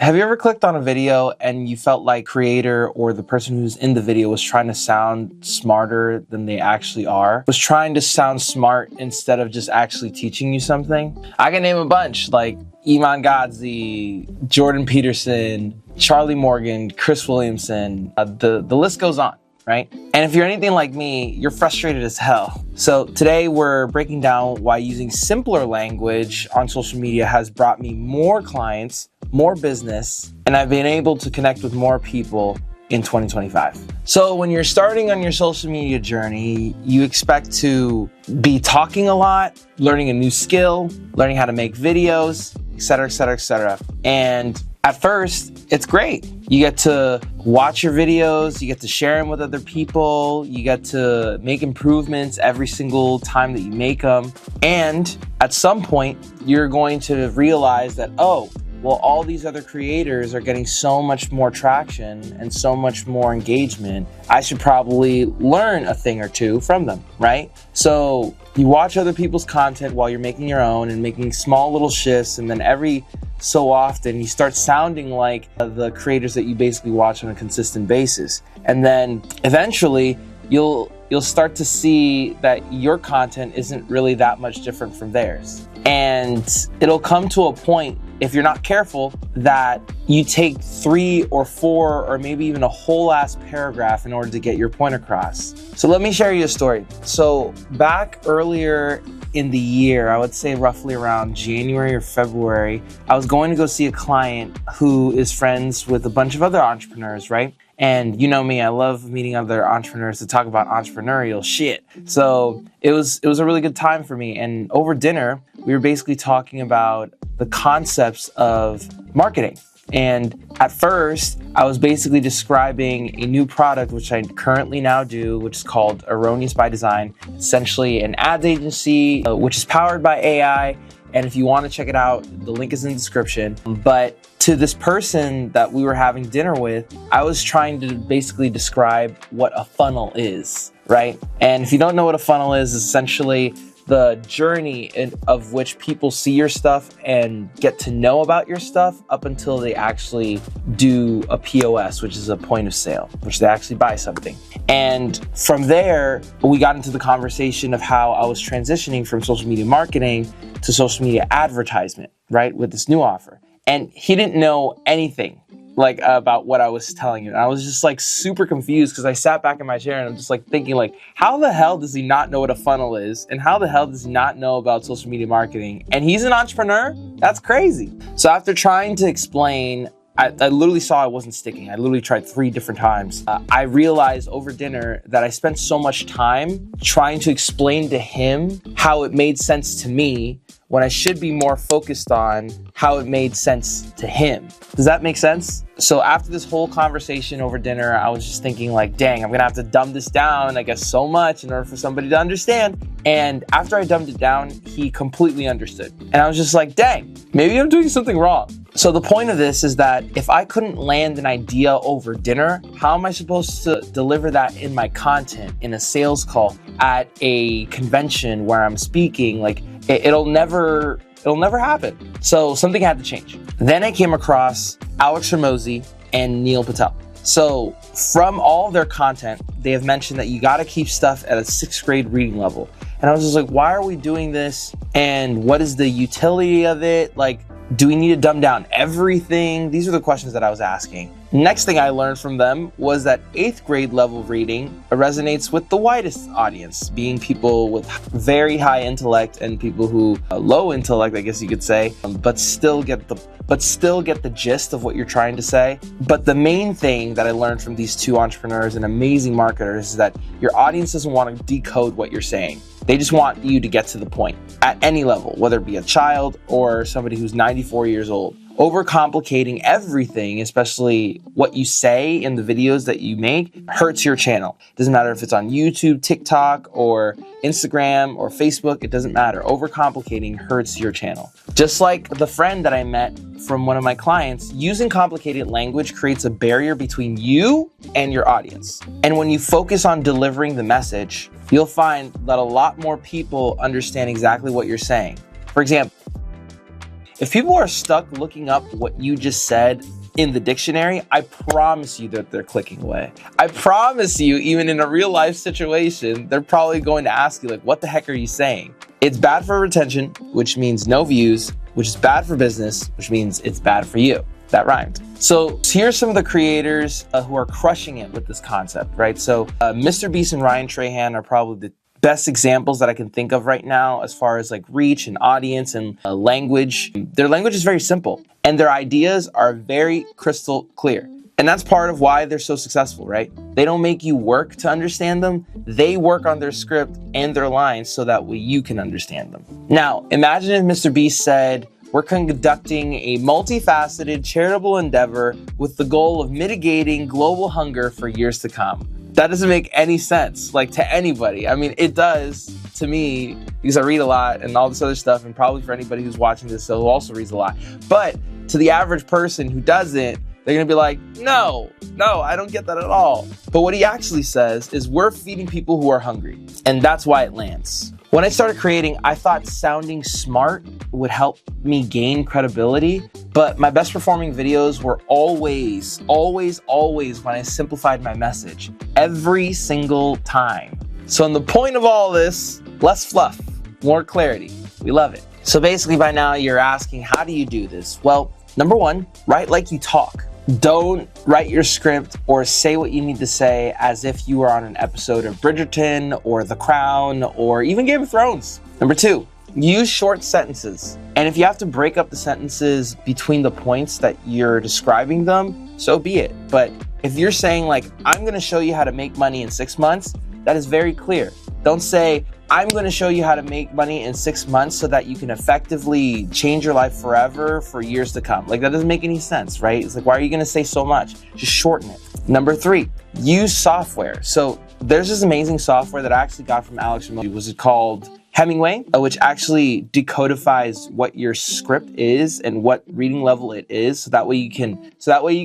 Have you ever clicked on a video and you felt like creator or the person who's in the video was trying to sound smarter than they actually are? Was trying to sound smart instead of just actually teaching you something? I can name a bunch, like Iman Gadzhi, Jordan Peterson, Charlie Morgan, Chris Williamson, the list goes on, right? And if you're anything like me, you're frustrated as hell. So today we're breaking down why using simpler language on social media has brought me more clients, more business, and I've been able to connect with more people in 2025. So when you're starting on your social media journey, you expect to be talking a lot, learning a new skill, learning how to make videos, etc., etc., etc. And at first, it's great. You get to watch your videos, you get to share them with other people, you get to make improvements every single time that you make them. And at some point, you're going to realize that, oh, well, all these other creators are getting so much more traction and so much more engagement. I should probably learn a thing or two from them, right? So you watch other people's content while you're making your own and making small little shifts, and then every so often you start sounding like the creators that you basically watch on a consistent basis. And then eventually you'll start to see that your content isn't really that much different from theirs. And it'll come to a point, if you're not careful, that you take 3 or 4 or maybe even a whole ass paragraph in order to get your point across. So let me share you a story. So back earlier in the year, I would say roughly around January or February, I was going to go see a client who is friends with a bunch of other entrepreneurs, right? And you know me, I love meeting other entrepreneurs to talk about entrepreneurial shit. So it was a really good time for me. And over dinner, we were basically talking about the concepts of marketing. And at first, I was basically describing a new product, which I currently now do, which is called Erroneous by Design, essentially an ads agency, which is powered by AI. And if you want to check it out, the link is in the description. But to this person that we were having dinner with, I was trying to basically describe what a funnel is, right? And if you don't know what a funnel is, essentially the journey of which people see your stuff and get to know about your stuff up until they actually do a POS, which is a point of sale, which they actually buy something. And from there, we got into the conversation of how I was transitioning from social media marketing to social media advertisement, right, with this new offer. And he didn't know anything like about what I was telling him. And I was just like super confused because I sat back in my chair and I'm just like thinking like, how the hell does he not know what a funnel is? And how the hell does he not know about social media marketing? And he's an entrepreneur? That's crazy. So after trying to explain, I literally saw I wasn't sticking. I literally tried 3 different times. I realized over dinner that I spent so much time trying to explain to him how it made sense to me when I should be more focused on how it made sense to him. Does that make sense? So after this whole conversation over dinner, I was just thinking like, dang, I'm gonna have to dumb this down, I guess, so much in order for somebody to understand. And after I dumbed it down, he completely understood. And I was just like, dang, maybe I'm doing something wrong. So the point of this is that if I couldn't land an idea over dinner, how am I supposed to deliver that in my content, in a sales call, at a convention where I'm speaking? Like, it'll never happen. So something had to change. Then I came across Alex Ramosi and Neil Patel. So from all of their content, they have mentioned that you got to keep stuff at a 6th grade reading level. And I was just like, why are we doing this? And what is the utility of it? Like, do we need to dumb down everything? These are the questions that I was asking. Next thing I learned from them was that 8th grade level reading resonates with the widest audience, being people with very high intellect and people who low intellect, I guess you could say, but still get the gist of what you're trying to say. But the main thing that I learned from these 2 entrepreneurs and amazing marketers is that your audience doesn't want to decode what you're saying. They just want you to get to the point at any level, whether it be a child or somebody who's 94 years old. Overcomplicating everything, especially what you say in the videos that you make, hurts your channel. Doesn't matter if it's on YouTube, TikTok, or Instagram, or Facebook, it doesn't matter. Overcomplicating hurts your channel. Just like the friend that I met from one of my clients, using complicated language creates a barrier between you and your audience. And when you focus on delivering the message, you'll find that a lot more people understand exactly what you're saying. For example, If people are stuck looking up what you just said in the dictionary, I promise you that they're clicking away. I promise you, even in a real life situation, they're probably going to ask you like, what the heck are you saying? It's bad for retention, which means no views, which is bad for business, which means it's bad for you. That rhymed. So here's some of the creators who are crushing it with this concept, right? So Mr. Beast and Ryan Trahan are probably the best examples that I can think of right now as far as like reach and audience and language. Their language is very simple and their ideas are very crystal clear. And that's part of why they're so successful, right? They don't make you work to understand them. They work on their script and their lines so that way you can understand them. Now, imagine if Mr. Beast said, we're conducting a multifaceted charitable endeavor with the goal of mitigating global hunger for years to come. That doesn't make any sense, like to anybody. I mean, it does to me because I read a lot and all this other stuff, and probably for anybody who's watching this who also reads a lot. But to the average person who doesn't, they're gonna be like, no, I don't get that at all. But what he actually says is we're feeding people who are hungry, and that's why it lands. When I started creating, I thought sounding smart would help me gain credibility, but my best performing videos were always when I simplified my message, every single time. So in the point of all this, less fluff, more clarity. We love it. So basically by now you're asking, how do you do this? Well, number one, write like you talk. Don't write your script or say what you need to say as if you were on an episode of Bridgerton or The Crown or even Game of Thrones. Number two, use short sentences. And if you have to break up the sentences between the points that you're describing them, so be it. But if you're saying like, I'm gonna show you how to make money in 6 months, that is very clear. Don't say, I'm going to show you how to make money in 6 months so that you can effectively change your life forever for years to come. Like that doesn't make any sense, right? It's like, why are you going to say so much? Just shorten it. Number three, use software. So there's this amazing software that I actually got from Alex Ramones. Was it called Hemingway, which actually decodifies what your script is and what reading level it is. So that way you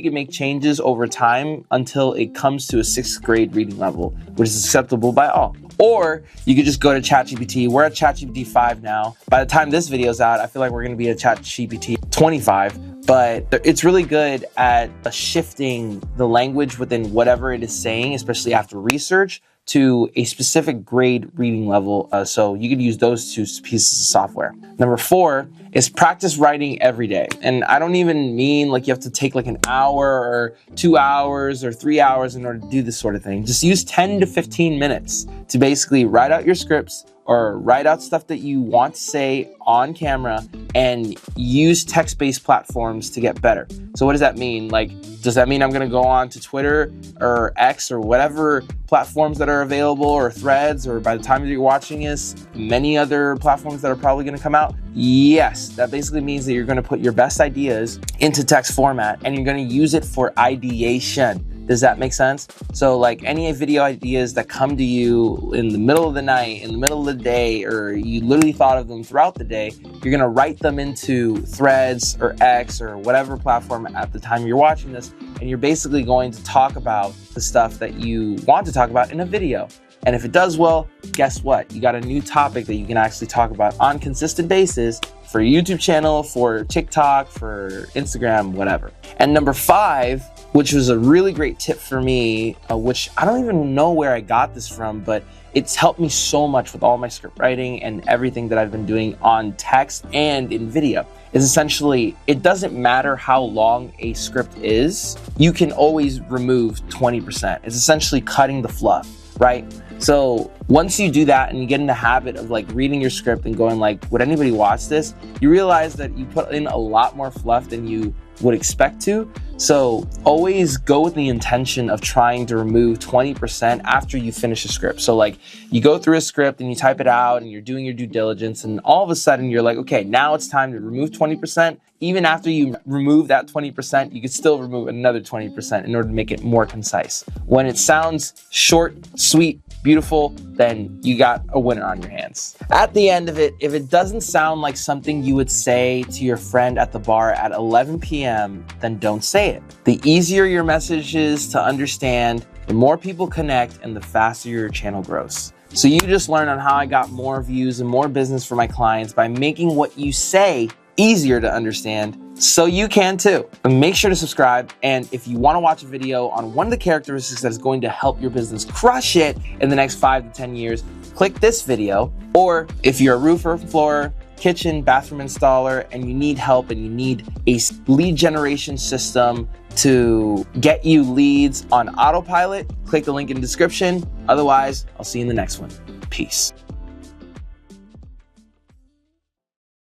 can make changes over time until it comes to a 6th grade reading level, which is acceptable by all. Or you could just go to ChatGPT. We're at ChatGPT 5 now. By the time this video is out, I feel like we're going to be at ChatGPT 25. But it's really good at shifting the language within whatever it is saying, especially after research, to a specific grade reading level. So you could use those two pieces of software. Number four is practice writing every day. And I don't even mean like you have to take like an hour or 2 hours or 3 hours in order to do this sort of thing. Just use 10 to 15 minutes to basically write out your scripts or write out stuff that you want to say on camera and use text-based platforms to get better. So what does that mean? Like, does that mean I'm gonna go on to Twitter or X or whatever platforms that are available, or Threads, or by the time you're watching this, many other platforms that are probably gonna come out? Yes, that basically means that you're gonna put your best ideas into text format and you're gonna use it for ideation. Does that make sense? So like any video ideas that come to you in the middle of the night, in the middle of the day, or you literally thought of them throughout the day, you're gonna write them into Threads or X or whatever platform at the time you're watching this, and you're basically going to talk about the stuff that you want to talk about in a video. And if it does well, guess what? You got a new topic that you can actually talk about on a consistent basis for your YouTube channel, for TikTok, for Instagram, whatever. And number five, which was a really great tip for me, which I don't even know where I got this from, but it's helped me so much with all my script writing and everything that I've been doing on text and in video, is essentially, it doesn't matter how long a script is, you can always remove 20%. It's essentially cutting the fluff, right? So once you do that and you get in the habit of like reading your script and going like, would anybody watch this? You realize that you put in a lot more fluff than you would expect to. So always go with the intention of trying to remove 20% after you finish a script. So like you go through a script and you type it out and you're doing your due diligence, and all of a sudden you're like, okay, now it's time to remove 20%. Even after you remove that 20%, you could still remove another 20% in order to make it more concise. When it sounds short, sweet, beautiful, then you got a winner on your hands. At the end of it, if it doesn't sound like something you would say to your friend at the bar at 11 p.m., then don't say it. The easier your message is to understand, the more people connect and the faster your channel grows. So you just learned on how I got more views and more business for my clients by making what you say easier to understand so you can too. And make sure to subscribe. And if you want to watch a video on one of the characteristics that is going to help your business crush it in the next 5 to 10 years, click this video. Or if you're a roofer, floorer, kitchen, bathroom installer, and you need help and you need a lead generation system to get you leads on autopilot, click the link in the description. Otherwise, I'll see you in the next one. Peace.